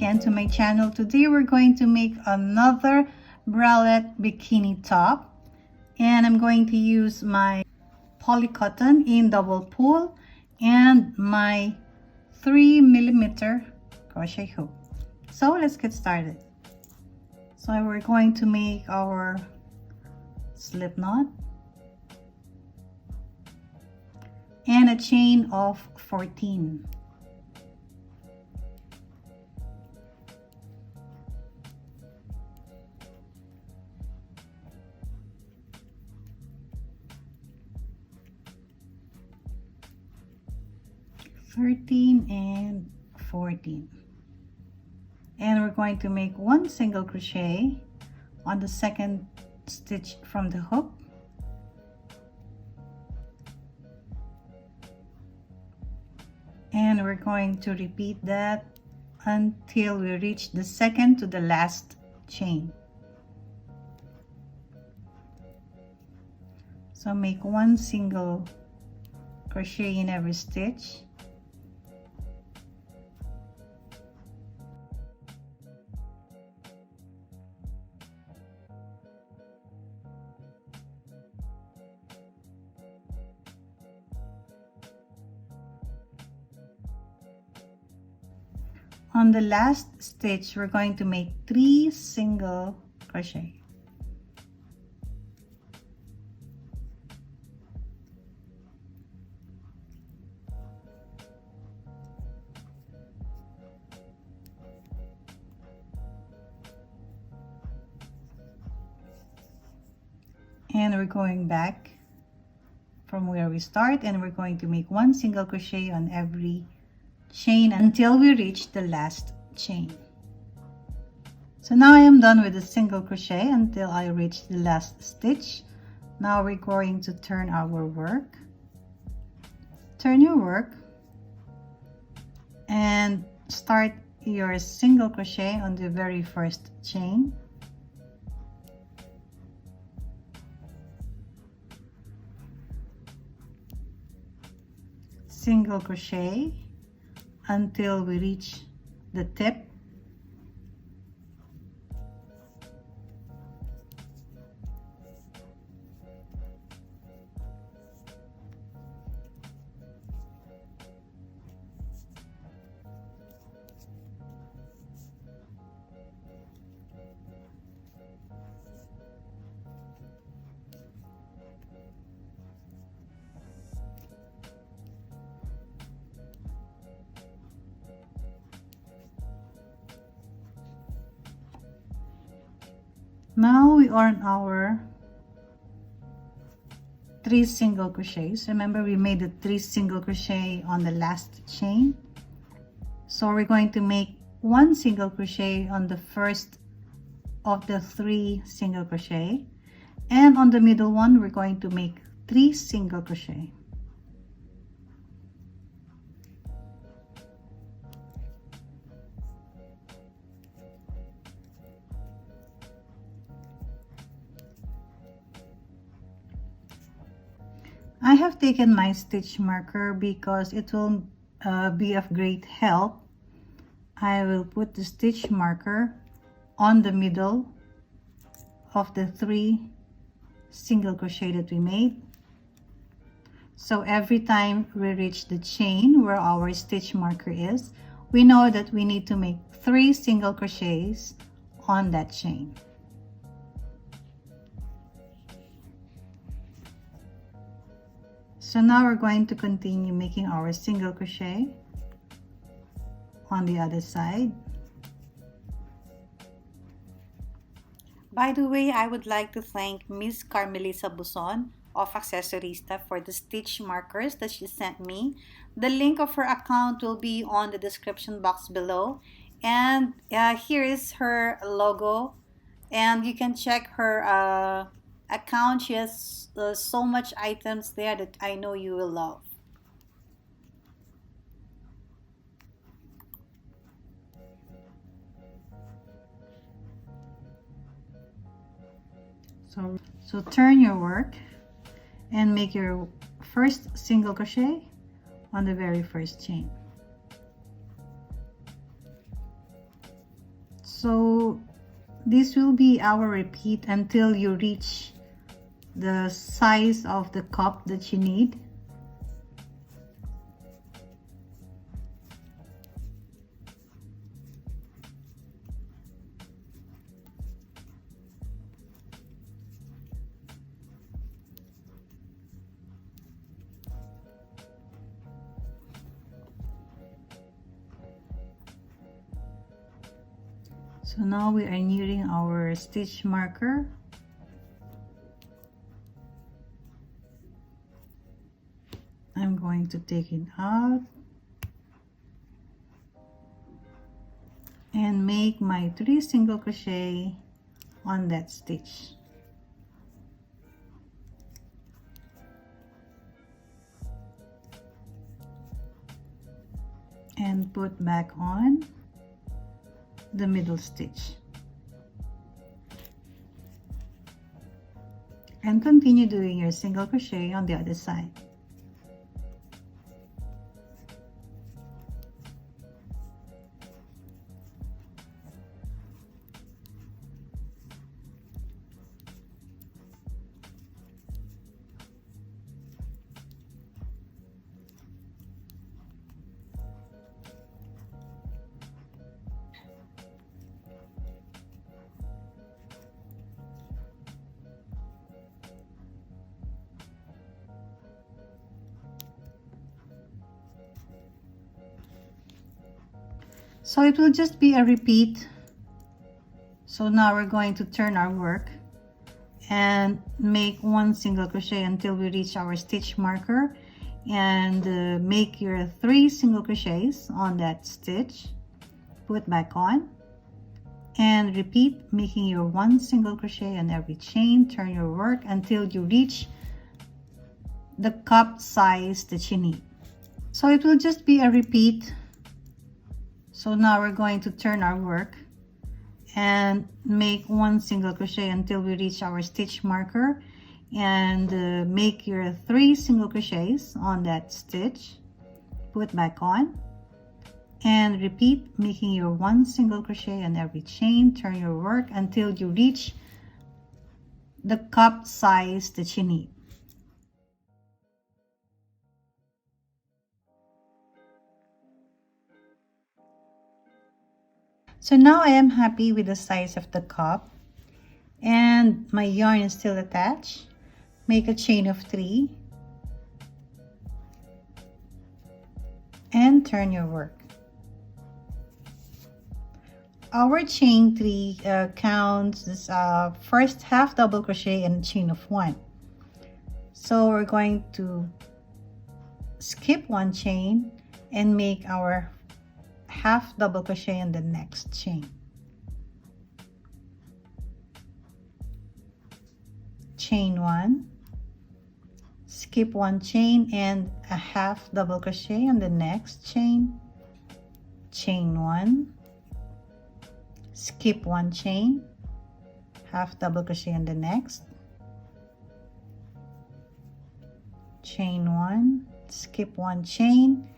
again to my channel. Today we're going to make another bralette bikini top, and I'm going to use my polycotton in double pull and my 3mm crochet hook. So let's get started. So we're going to make our slip knot and a chain of 14. And 14, and we're going to make one single crochet on the second stitch from the hook, and we're going to repeat that until we reach the second to the last chain. So make one single crochet in every stitch. On the last stitch, we're going to make 3 single crochet. And we're going back from where we start, and we're going to make one single crochet on every chain until we reach the last chain. So now I am done with the single crochet until I reach the last stitch. Now we're going to turn our work. Turn your work and start your single crochet on the very first chain. Single crochet until we reach the tip. Now we are on our 3 single crochets. Remember, we made the 3 single crochet on the last chain. So we're going to make 1 single crochet on the first of the 3 single crochet, and on the middle one we're going to make 3 single crochet. I have taken my stitch marker because it will be of great help. I will put the stitch marker on the middle of the 3 single crochet that we made. So every time we reach the chain where our stitch marker is, we know that we need to make 3 single crochets on that chain. So now we're going to continue making our single crochet on the other side. By the way, I would like to thank Miss Carmelisa Buson of Accessoriestaph for the stitch markers that she sent me. The link of her account will be on the description box below, and here is her logo, and you can check her account. She has so much items there that I know you will love. So turn your work and make your first single crochet on the very first chain. So this will be our repeat until you reach the size of the cup that you need. So now we are nearing our stitch marker. I'm going to take it out and make my 3 single crochet on that stitch. And put back on the middle stitch. And continue doing your single crochet on the other side. So it will just be a repeat. So now we're going to turn our work and make 1 single crochet until we reach our stitch marker, and make your 3 single crochets on that stitch, put back on and repeat, making your 1 single crochet on every chain. Turn your work until you reach the cup size that you need. So it will just be a repeat. So now we're going to turn our work and make 1 single crochet until we reach our stitch marker, and make your 3 single crochets on that stitch, put back on and repeat, making your 1 single crochet on every chain. Turn your work until you reach the cup size that you need. So now I am happy with the size of the cup, and my yarn is still attached. Make a chain of 3 and turn your work. Our chain 3 counts as first half double crochet and a chain of 1. So we're going to skip 1 chain and make our half double crochet in the next chain. Chain 1, skip 1 chain and a half double crochet on the next chain. Chain 1, skip 1 chain, half double crochet on the next. Chain 1, skip 1 chain,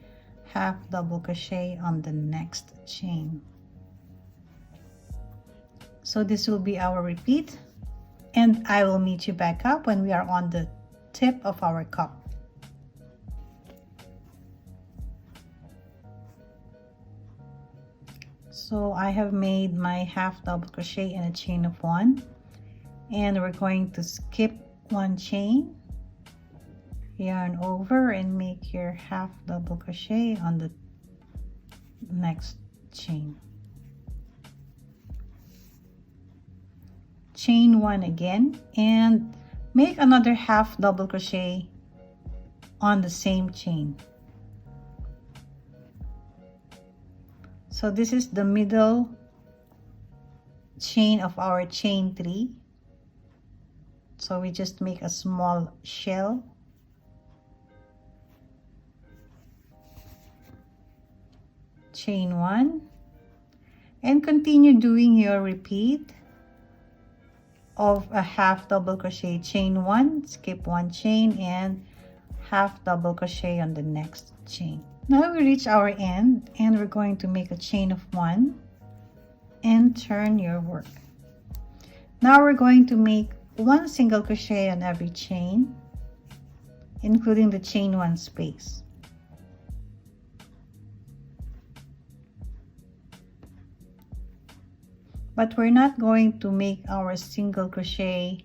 half double crochet on the next chain. So this will be our repeat, and I will meet you back up when we are on the tip of our cup. So I have made my half double crochet and a chain of 1, and we're going to skip 1 chain, yarn over and make your half double crochet on the next chain. Chain 1 again and make another half double crochet on the same chain. So this is the middle chain of our chain 3. So we just make a small shell. Chain 1 and continue doing your repeat of a half double crochet. Chain 1, skip 1 chain and half double crochet on the next chain. Now we reach our end and we're going to make a chain of 1 and turn your work. Now we're going to make 1 single crochet on every chain, including the chain 1 space. But we're not going to make our single crochet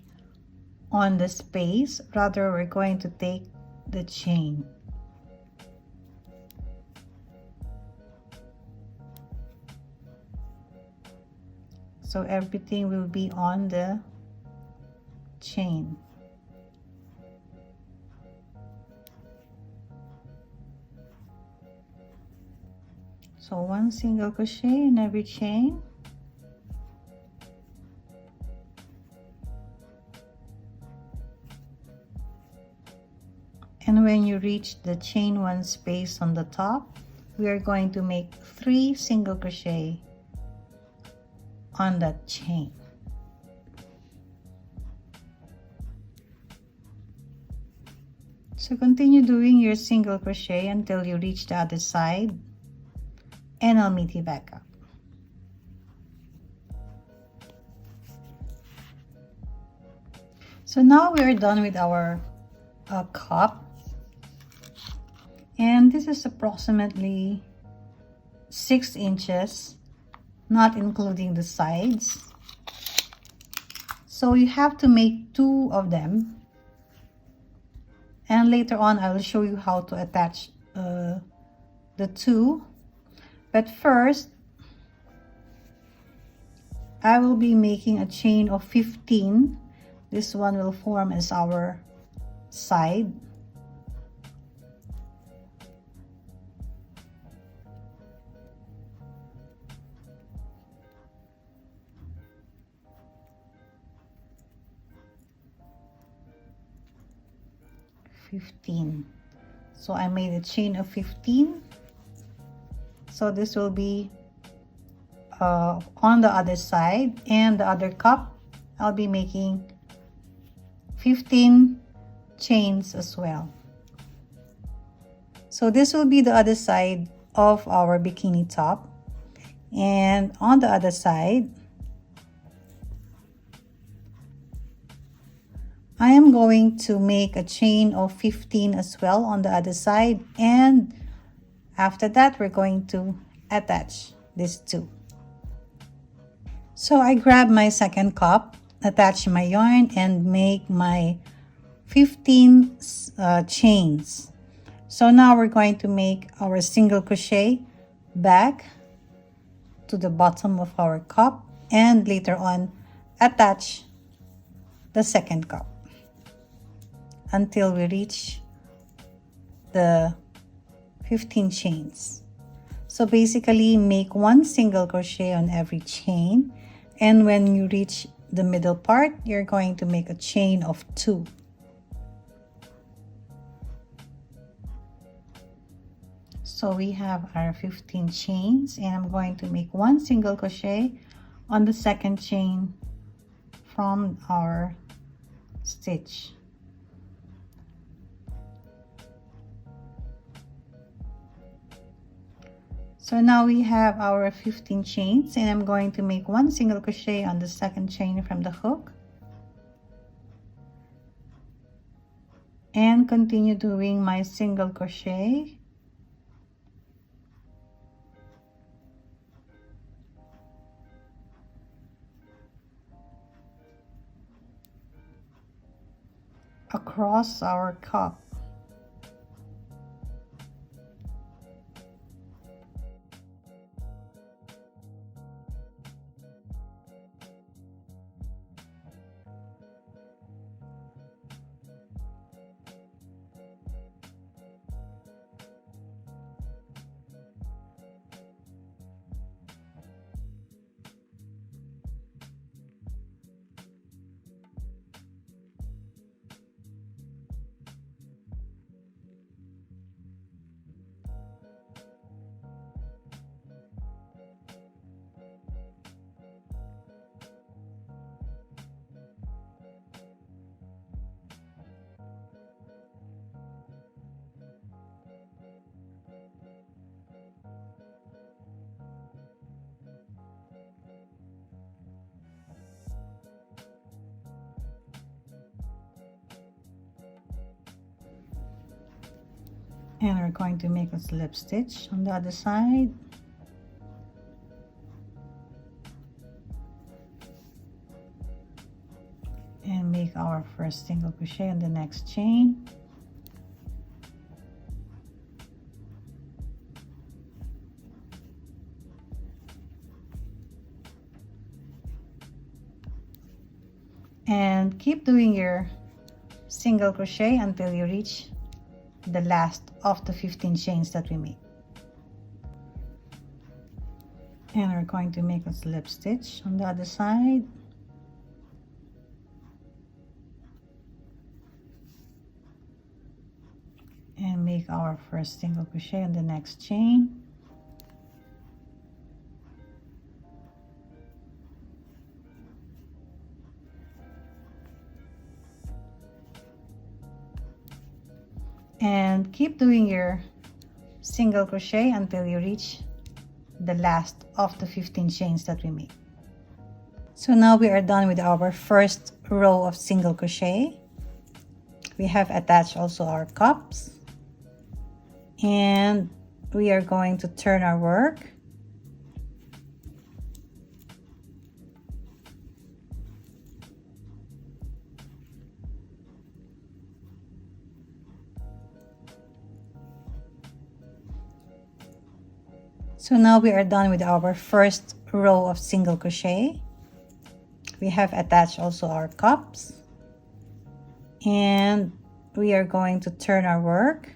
on the space, rather we're going to take the chain. So everything will be on the chain. So 1 single crochet in every chain. And when you reach the chain 1 space on the top, we are going to make 3 single crochet on that chain. So continue doing your single crochet until you reach the other side, and I'll meet you back up. So now we are done with our cup, and this is approximately 6 inches, not including the sides. So you have to make 2 of them, and later on I will show you how to attach the 2. But first I will be making a chain of 15. This one will form as our side. So I made a chain of 15. So this will be on the other side, and the other cup I'll be making 15 chains as well. So this will be the other side of our bikini top, and on the other side I am going to make a chain of 15 as well on the other side, and after that we're going to attach these 2. So I grab my second cup, attach my yarn, and make my 15 chains. So now we're going to make our single crochet back to the bottom of our cup, and later on attach the second cup until we reach the 15 chains. So basically make 1 single crochet on every chain, and when you reach the middle part you're going to make a chain of 2. So we have our 15 chains, and I'm going to make 1 single crochet on the second chain from our stitch. So now we have our 15 chains, and I'm going to make 1 single crochet on the second chain from the hook, and continue doing my single crochet across our cup. And we're going to make a slip stitch on the other side. And make our first single crochet on the next chain. And keep doing your single crochet until you reach the last of the 15 chains that we made. And we're going to make a slip stitch on the other side. And make our first single crochet on the next chain. And keep doing your single crochet until you reach the last of the 15 chains that we made. So now we are done with our first row of single crochet. We have attached also our cups, and we are going to turn our work. So now we are done with our first row of single crochet. We have attached also our cups, and we are going to turn our work.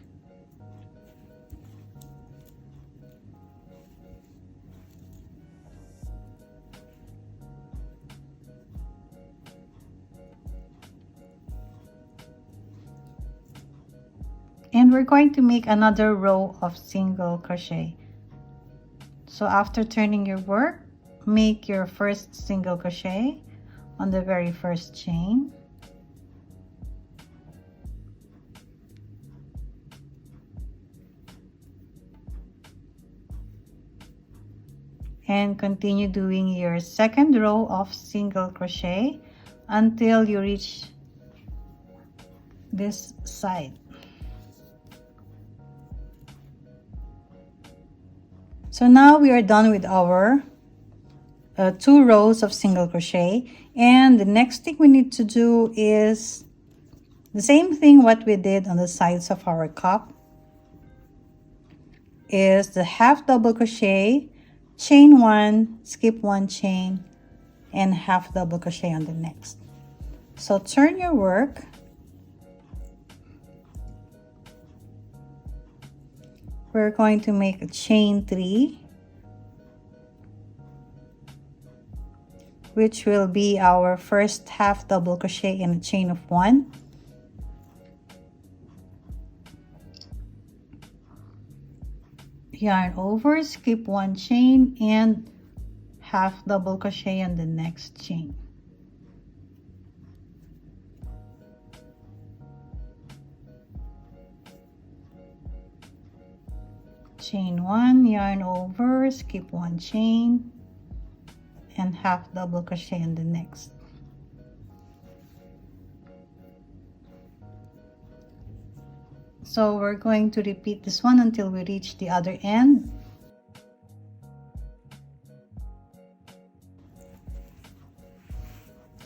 And we're going to make another row of single crochet. So after turning your work, make your first single crochet on the very first chain. And continue doing your second row of single crochet until you reach this side. So now we are done with our 2 rows of single crochet, and the next thing we need to do is the same thing what we did on the sides of our cup, is the half double crochet, chain 1, skip 1 chain, and half double crochet on the next. So turn your work. We're going to make a chain 3, which will be our first half double crochet in a chain of 1. Yarn over, skip 1 chain, and half double crochet on the next chain. Chain 1, yarn over, skip 1 chain, and half double crochet in the next. So we're going to repeat this one until we reach the other end.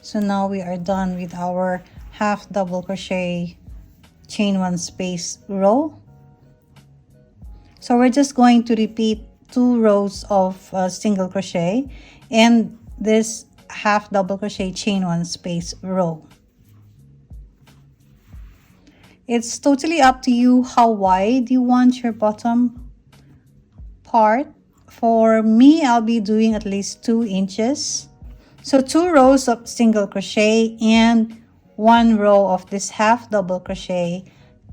So now we are done with our half double crochet, chain 1 space row. So we're just going to repeat 2 rows of single crochet and this half double crochet, chain 1 space row. It's totally up to you how wide you want your bottom part. For me, I'll be doing at least 2 inches. So 2 rows of single crochet and 1 row of this half double crochet,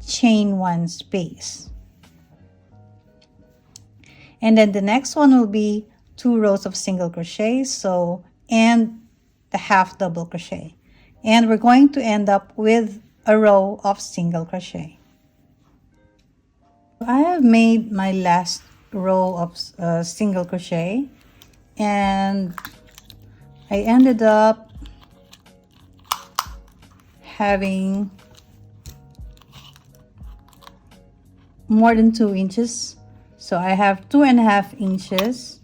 chain 1 space. And then the next one will be 2 rows of single crochet, so, and the half double crochet. And we're going to end up with a row of single crochet. I have made my last row of single crochet, and I ended up having more than 2 inches. So I have 2.5 inches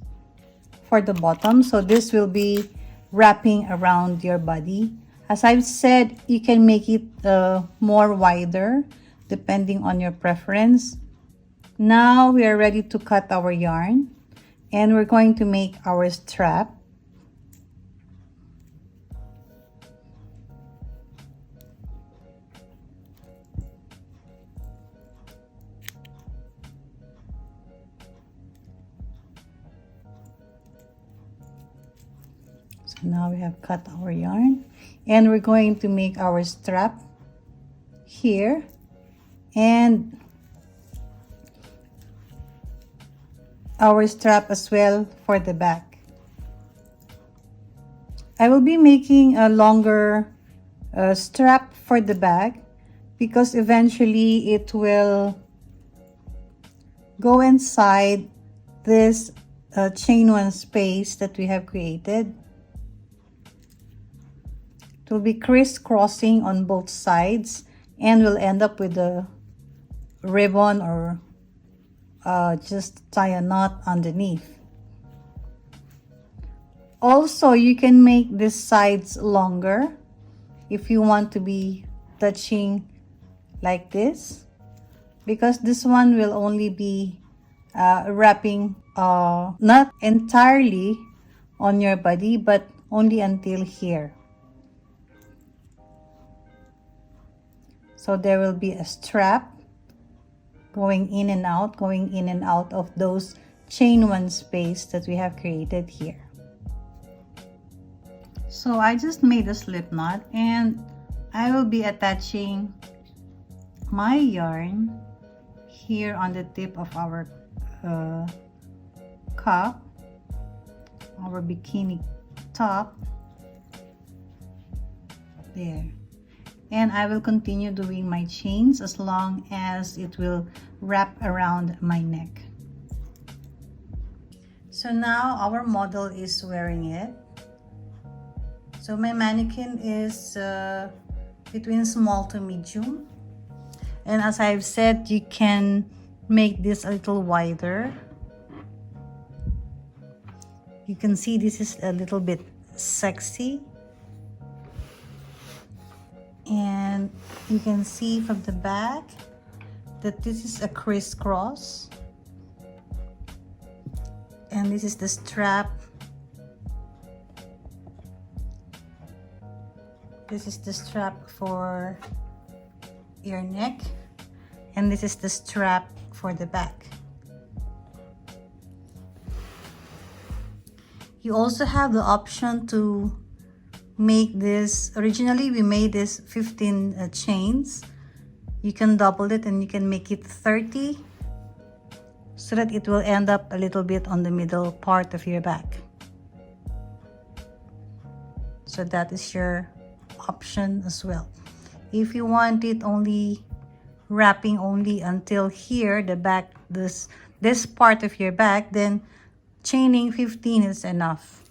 for the bottom. So this will be wrapping around your body. As I've said, you can make it more wider depending on your preference. Now we are ready to cut our yarn, and we're going to make our strap. So now we have cut our yarn, and we're going to make our strap here and our strap as well for the back. I will be making a longer strap for the back because eventually it will go inside this chain one space that we have created. It will be crisscrossing on both sides, and we'll end up with a ribbon or just tie a knot underneath. Also, you can make these sides longer if you want to be touching like this, because this one will only be wrapping not entirely on your body, but only until here. So there will be a strap going in and out of those chain one space that we have created here. So I just made a slip knot, and I will be attaching my yarn here on the tip of our cup, our bikini top there. And I will continue doing my chains as long as it will wrap around my neck. So now our model is wearing it. So my mannequin is between small to medium. And as I've said, you can make this a little wider. You can see this is a little bit sexy. And you can see from the back that this is a crisscross, and this is the strap. This is the strap for your neck, and this is the strap for the back. You also have the option to make this. Originally we made this 15 chains. You can double it and you can make it 30 so that it will end up a little bit on the middle part of your back. So that is your option as well. If you want it only wrapping only until here, the back, this part of your back, then chaining 15 is enough.